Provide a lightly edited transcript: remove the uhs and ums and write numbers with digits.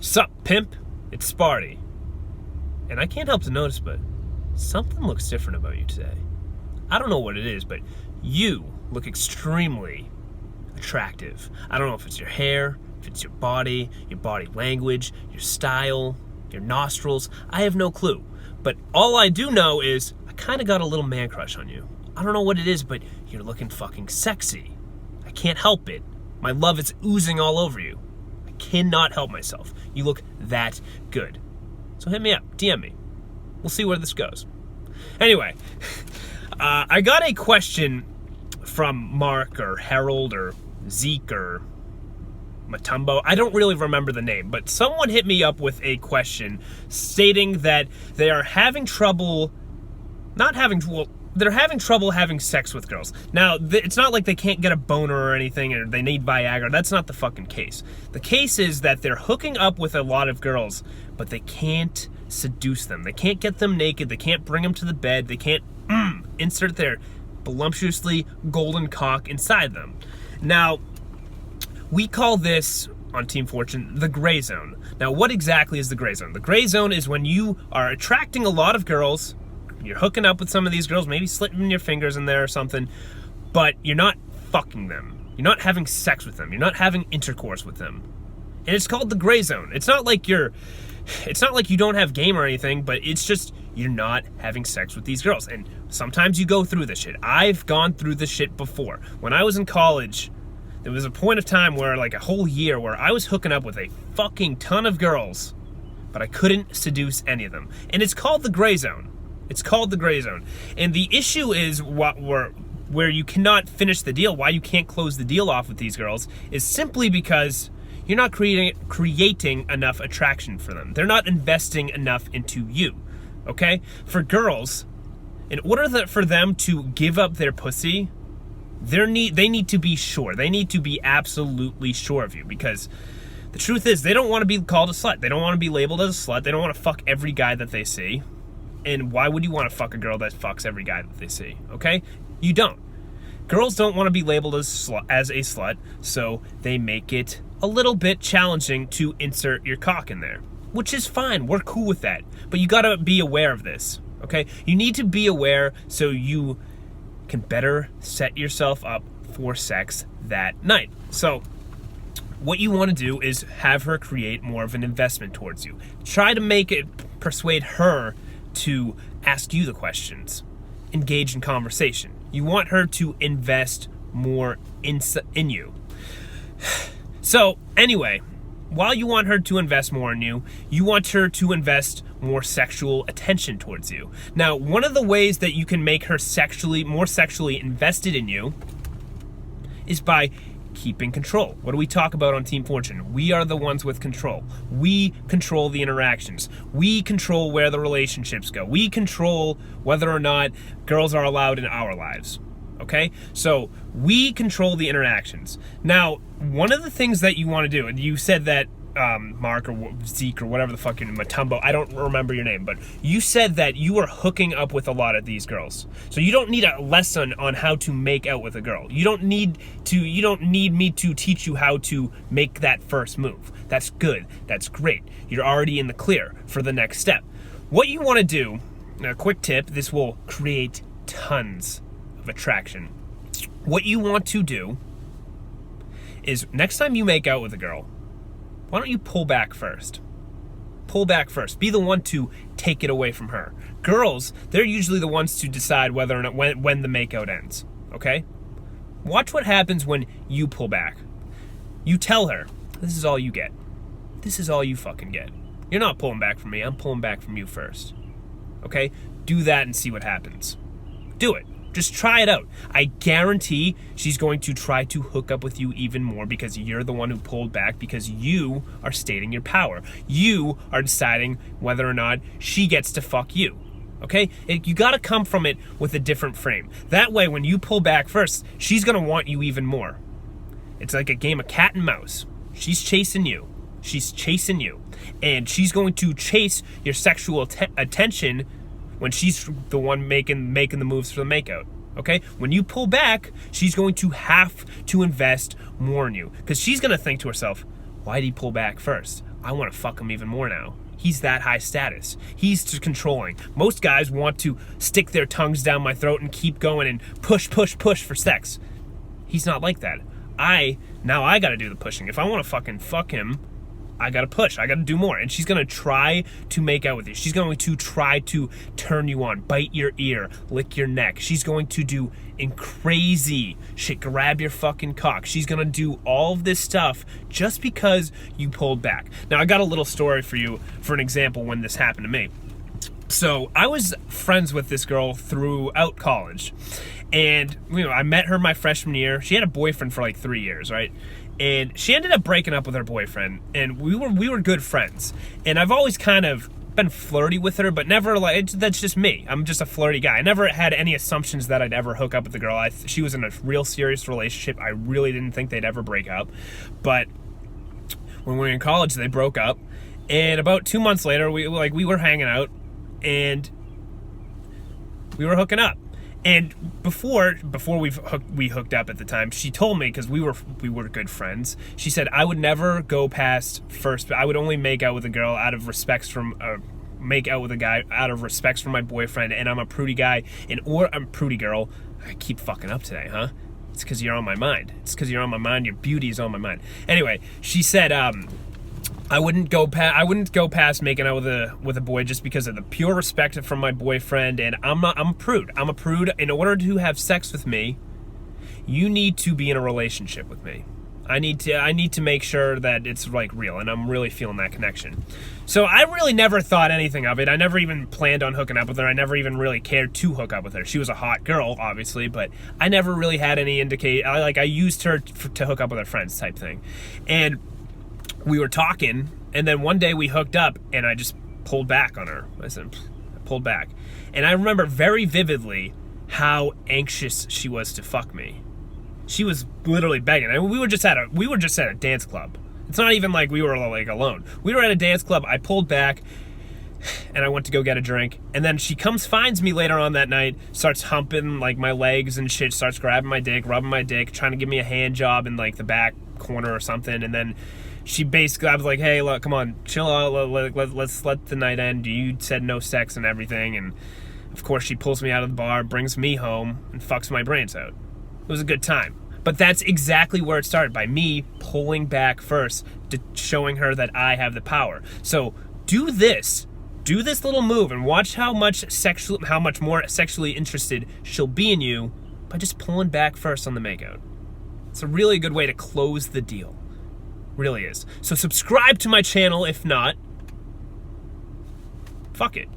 Sup, pimp? It's Sparty. And I can't help to notice, but something looks different about you today. I don't know what it is, but you look extremely attractive. I don't know if it's your hair, if it's your body language, your style, your nostrils. I have no clue. But all I do know is I kind of got a little man crush on you. I don't know what it is, but you're looking fucking sexy. I can't help it. My love is oozing all over you. I cannot help myself. You look that good. So hit me up, DM me. We'll see where this goes. Anyway, I got a question from Mark or Harold or Zeke or Matumbo. I don't really remember the name, but someone hit me up with a question stating that they are having trouble they're having trouble having sex with girls. Now, it's not like they can't get a boner or anything or they need Viagra. That's not the fucking case. The case is that they're hooking up with a lot of girls, but they can't seduce them. They can't get them naked. They can't bring them to the bed. They can't insert their voluptuously golden cock inside them. Now, we call this, on Team Fortune, the gray zone. Now, what exactly is the gray zone? The gray zone is when you are attracting a lot of girls. You're hooking up with some of these girls, maybe slipping your fingers in there or something, but you're not fucking them. You're not having sex with them. You're not having intercourse with them. And it's called the gray zone. It's not like you don't have game or anything, but it's just you're not having sex with these girls. And sometimes you go through this shit. I've gone through this shit before. When I was in college, there was a point of time where, like a whole year, where I was hooking up with a fucking ton of girls, but I couldn't seduce any of them. And it's called the gray zone. It's called the gray zone. And the issue is where you cannot finish the deal, why you can't close the deal off with these girls, is simply because you're not creating enough attraction for them. They're not investing enough into you, okay? For girls, in order for them to give up their pussy, they need to be sure. They need to be absolutely sure of you, because the truth is they don't want to be called a slut. They don't want to be labeled as a slut. They don't want to fuck every guy that they see. And why would you want to fuck a girl that fucks every guy that they see, okay? You don't. Girls don't want to be labeled as a slut, so they make it a little bit challenging to insert your cock in there, which is fine. We're cool with that. But you got to be aware of this, okay? You need to be aware so you can better set yourself up for sex that night. So what you want to do is have her create more of an investment towards you. Try to persuade her to ask you the questions, engage in conversation. You want her to invest more in you. So anyway, while you want her to invest more in you, you want her to invest more sexual attention towards you. Now, one of the ways that you can make her more sexually invested in you is by keeping control. What do we talk about on Team Fortune? We are the ones with control. We control the interactions. We control where the relationships go. We control whether or not girls are allowed in our lives. Okay? So we control the interactions. Now, one of the things that you want to do, and you said that Mark or Zeke or whatever the fuck your name, Matumbo, I don't remember your name, but you said that you were hooking up with a lot of these girls. So you don't need a lesson on how to make out with a girl. You don't need me to teach you how to make that first move. That's good. That's great. You're already in the clear for the next step. What you want to do, a quick tip, this will create tons of attraction. What you want to do is next time you make out with a girl, why don't you pull back first? Pull back first. Be the one to take it away from her. Girls, they're usually the ones to decide whether or not when the makeout ends. Okay? Watch what happens when you pull back. You tell her, this is all you get. This is all you fucking get. You're not pulling back from me. I'm pulling back from you first. Okay? Do that and see what happens. Do it. Just try it out. I guarantee she's going to try to hook up with you even more because you're the one who pulled back, because you are stating your power. You are deciding whether or not she gets to fuck you. Okay? You got to come from it with a different frame. That way, when you pull back first, she's going to want you even more. It's like a game of cat and mouse. She's chasing you. She's chasing you. And she's going to chase your sexual attention when she's the one making the moves for the makeout. Okay? When you pull back, she's going to have to invest more in you, because she's going to think to herself, why did he pull back first? I want to fuck him even more now. He's that high status. He's just controlling. Most guys want to stick their tongues down my throat and keep going and push for sex. He's not like that. Now I gotta do the pushing. If I want to fucking fuck him, I gotta push. I gotta do more. And she's gonna try to make out with you. She's going to try to turn you on, bite your ear, lick your neck. She's going to do crazy shit, grab your fucking cock. She's gonna do all of this stuff just because you pulled back. Now, I got a little story for you for an example when this happened to me. So I was friends with this girl throughout college. And, I met her my freshman year. She had a boyfriend for like 3 years, right? And she ended up breaking up with her boyfriend, and we were good friends. And I've always kind of been flirty with her, but never that's just me. I'm just a flirty guy. I never had any assumptions that I'd ever hook up with the girl. She was in a real serious relationship. I really didn't think they'd ever break up. But when we were in college, they broke up. And about 2 months later, we were hanging out, and we were hooking up. And before we hooked up at the time, she told me, because we were good friends, she said I would never go past first. I would only make out with a girl out of respects from make out with a guy out of respects for my boyfriend. And I'm a prudy guy, or I'm a prudy girl. I keep fucking up today, huh? It's because you're on my mind. It's because you're on my mind. Your beauty is on my mind. Anyway, she said I wouldn't go past making out with a boy just because of the pure respect from my boyfriend. And I'm a prude. I'm a prude. In order to have sex with me, you need to be in a relationship with me. I need to make sure that it's like real, and I'm really feeling that connection. So I really never thought anything of it. I never even planned on hooking up with her. I never even really cared to hook up with her. She was a hot girl, obviously, but I never really had any I used her to hook up with her friends type thing. And we were talking, and then one day we hooked up, and I just pulled back on her. I pulled back. And I remember very vividly how anxious she was to fuck me. She was literally begging. I mean, we were just at a dance club. It's not even like we were like alone. We were at a dance club. I pulled back, and I went to go get a drink. And then she finds me later on that night, starts humping like my legs and shit, starts grabbing my dick, rubbing my dick, trying to give me a hand job in like the back corner or something. And then I was like, hey, look, come on, chill out. Let's let the night end. You said no sex and everything. And of course, she pulls me out of the bar, brings me home, and fucks my brains out. It was a good time. But that's exactly where it started, by me pulling back first, to showing her that I have the power. So do this little move, and watch how much more sexually interested she'll be in you by just pulling back first on the makeout. It's a really good way to close the deal. Really is. So subscribe to my channel if not. Fuck it.